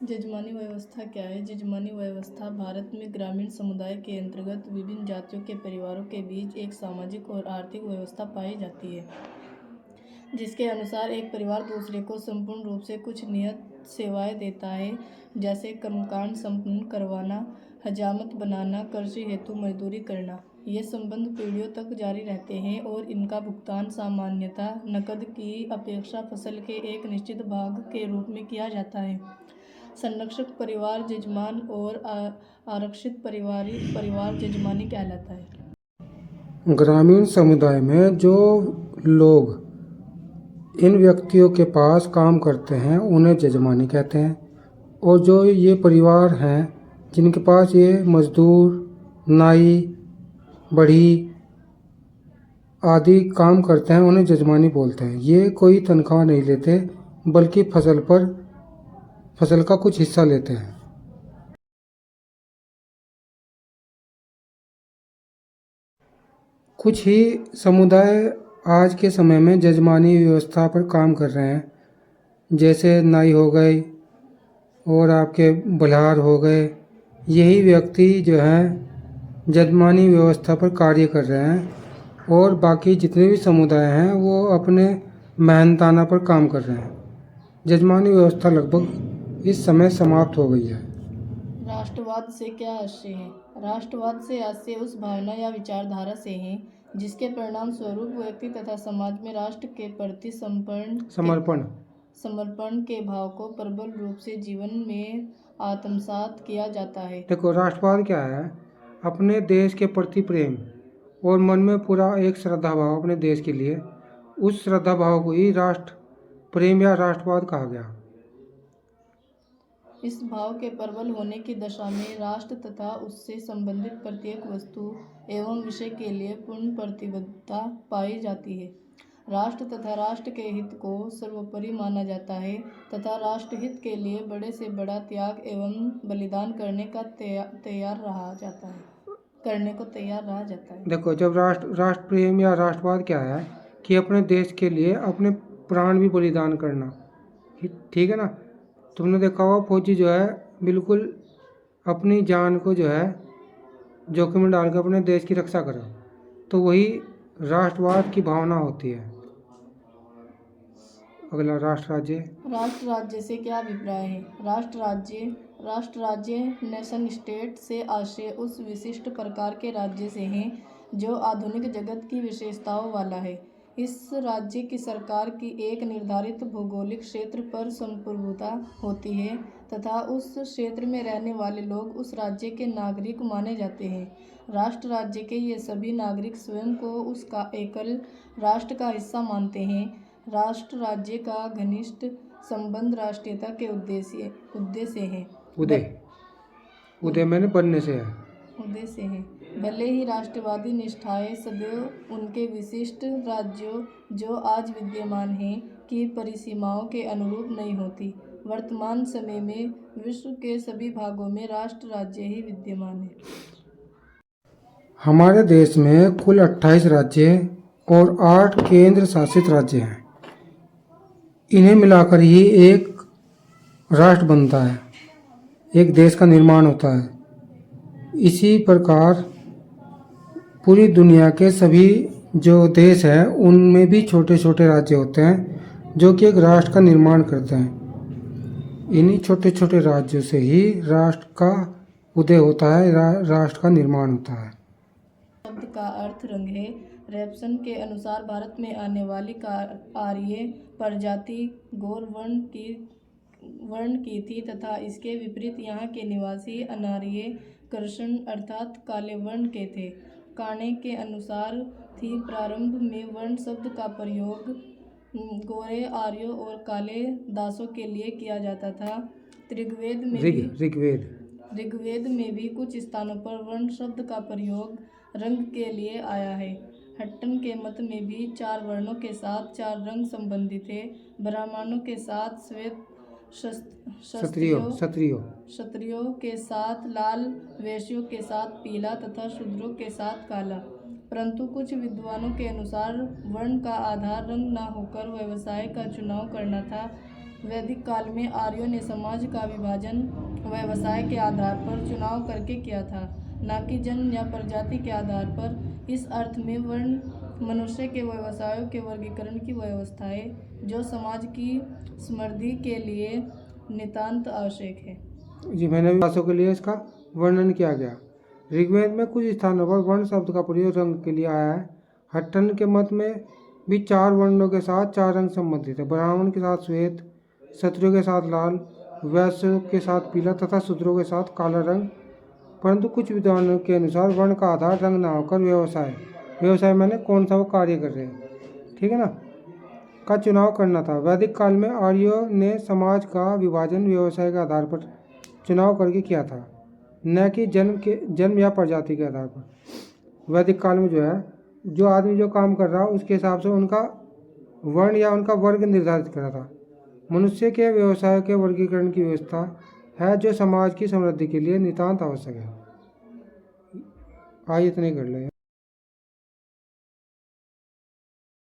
जजमानी व्यवस्था क्या है? जजमानी व्यवस्था भारत में ग्रामीण समुदाय के अंतर्गत विभिन्न जातियों के परिवारों के बीच एक सामाजिक और आर्थिक व्यवस्था पाई जाती है, जिसके अनुसार एक परिवार दूसरे को संपूर्ण रूप से कुछ नियत सेवाएं देता है, जैसे कर्मकांड संपन्न करवाना, हजामत बनाना, कृषि हेतु मजदूरी करना। ये संबंध पीढ़ियों तक जारी रहते हैं और इनका भुगतान सामान्यतः नकद की अपेक्षा फसल के एक निश्चित भाग के रूप में किया जाता है। संरक्षक परिवार जजमान और आरक्षित परिवार जजमानी कहलाता है। ग्रामीण समुदाय में जो लोग इन व्यक्तियों के पास काम करते हैं उन्हें जजमानी कहते हैं, और जो ये परिवार हैं जिनके पास ये मजदूर, नाई, बढ़ी आदि काम करते हैं उन्हें जजमानी बोलते हैं। ये कोई तनख्वाह नहीं लेते, बल्कि फसल का कुछ हिस्सा लेते हैं। कुछ ही समुदाय आज के समय में जजमानी व्यवस्था पर काम कर रहे हैं, जैसे नाई हो गए और आपके बल्हार हो गए। यही व्यक्ति जो हैं जजमानी व्यवस्था पर कार्य कर रहे हैं, और बाकी जितने भी समुदाय हैं वो अपने मेहनताना पर काम कर रहे हैं। जजमानी व्यवस्था लगभग इस समय समाप्त हो गई है। राष्ट्रवाद से क्या आशय है? राष्ट्रवाद से आशय उस भावना या विचारधारा से है जिसके परिणाम स्वरूप व्यक्ति तथा समाज में राष्ट्र के प्रति समर्पण के भाव को प्रबल रूप से जीवन में आत्मसात किया जाता है। देखो, राष्ट्रवाद क्या है? अपने देश के प्रति प्रेम और मन में पूरा एक श्रद्धा भाव अपने देश के लिए, उस श्रद्धा भाव को ही राष्ट्र प्रेम या राष्ट्रवाद कहा गया। इस भाव के प्रबल होने की दशा में राष्ट्र तथा उससे संबंधित प्रत्येक वस्तु एवं विषय के लिए पूर्ण प्रतिबद्धता पाई जाती है। राष्ट्र तथा राष्ट्र के हित को सर्वोपरि माना जाता है तथा राष्ट्र हित के लिए बड़े से बड़ा त्याग एवं बलिदान करने को तैयार रहा जाता है। देखो, जब राष्ट्र प्रेम या राष्ट्रवाद क्या है कि अपने देश के लिए अपने प्राण भी बलिदान करना। ठीक है ना? तुमने देखा होगा फौजी जो है बिल्कुल अपनी जान को जो है जोखिम में डाल कर अपने देश की रक्षा करा, तो वही राष्ट्रवाद की भावना होती है। अगला, राष्ट्र राज्य से क्या अभिप्राय है? राष्ट्र राज्य नेशन स्टेट से आशय उस विशिष्ट प्रकार के राज्य से है जो आधुनिक जगत की विशेषताओं वाला है। इस राज्य की सरकार की एक निर्धारित भौगोलिक क्षेत्र पर संप्रभुता होती है तथा उस क्षेत्र में रहने वाले लोग उस राज्य के नागरिक माने जाते हैं। राष्ट्र राज्य के ये सभी नागरिक स्वयं को उसका एकल राष्ट्र का हिस्सा मानते हैं। राष्ट्र राज्य का घनिष्ठ संबंध राष्ट्रीयता के उद्देश्य है। उदय मैंने बनने से है। उद्देश्य है। भले ही राष्ट्रवादी निष्ठाएं सदैव उनके विशिष्ट राज्यों जो आज विद्यमान हैं की परिसीमाओं के अनुरूप नहीं होती। वर्तमान समय में विश्व के सभी भागों में राष्ट्र राज्य ही विद्यमान है। हमारे देश में कुल 28 राज्य और 8 केंद्र शासित राज्य हैं। इन्हें मिलाकर ही एक राष्ट्र बनता है, एक देश का निर्माण होता है। इसी प्रकार पूरी दुनिया के सभी जो देश हैं उनमें भी छोटे छोटे राज्य होते हैं जो कि एक राष्ट्र का निर्माण करते हैं। इन्हीं छोटे छोटे राज्यों से ही राष्ट्र का उदय होता है, राष्ट्र का निर्माण होता है। शब्द का अर्थ रंग है। रेपसन के अनुसार भारत में आने वाली आर्य प्रजाति गौर वर्ण की थी तथा इसके विपरीत यहाँ के निवासी अनार्य कृष्ण अर्थात काले वर्ण के थे। काणे के अनुसार थी प्रारंभ में वर्ण शब्द का प्रयोग गोरे आर्यों और काले दासों के लिए किया जाता था। ऋग्वेद में भी कुछ स्थानों पर वर्ण शब्द का प्रयोग रंग के लिए आया है। हट्टन के मत में भी 4 वर्णों के साथ 4 रंग संबंधित है। ब्राह्मणों के साथ श्वेत, क्षत्रियों के साथ लाल, वैश्यों के साथ पीला तथा शूद्रों के साथ काला। परंतु कुछ विद्वानों के अनुसार वर्ण का आधार रंग न होकर व्यवसाय का चुनाव करना था। वैदिक काल में आर्यों ने समाज का विभाजन व्यवसाय के आधार पर चुनाव करके किया था, न कि जन्म या प्रजाति के आधार पर। इस अर्थ में वर्ण मनुष्य के व्यवसायों के वर्गीकरण की व्यवस्था है, जो समाज की समृद्धि के लिए नितांत आवश्यक है। जी, मैंने भी भाषाओं के लिए इसका वर्णन किया गया। ऋग्वेद में कुछ स्थानों पर वर्ण शब्द का प्रयोग रंग के लिए आया है। हट्टन के मत में भी 4 वर्णों के साथ 4 रंग संबंधित है। ब्राह्मण के साथ श्वेत, क्षत्रियों के साथ लाल, वैश्यों के साथ पीला तथा शूद्रों के साथ काला रंग। परंतु कुछ विद्वानों के अनुसार वर्ण का आधार रंग न होकर व्यवसाय मैंने कौन सा वो कार्य कर रहे हैं, ठीक है ना, का चुनाव करना था। वैदिक काल में आर्यों ने समाज का विभाजन व्यवसाय के आधार पर चुनाव करके किया था, न कि जन्म या प्रजाति के आधार पर। वैदिक काल में जो है, जो आदमी जो काम कर रहा है उसके हिसाब से उनका वर्ण या उनका वर्ग निर्धारित करा था। मनुष्य के व्यवसाय के वर्गीकरण की व्यवस्था है, जो समाज की समृद्धि के लिए नितांत आवश्यक है। आइए इतने कर लें।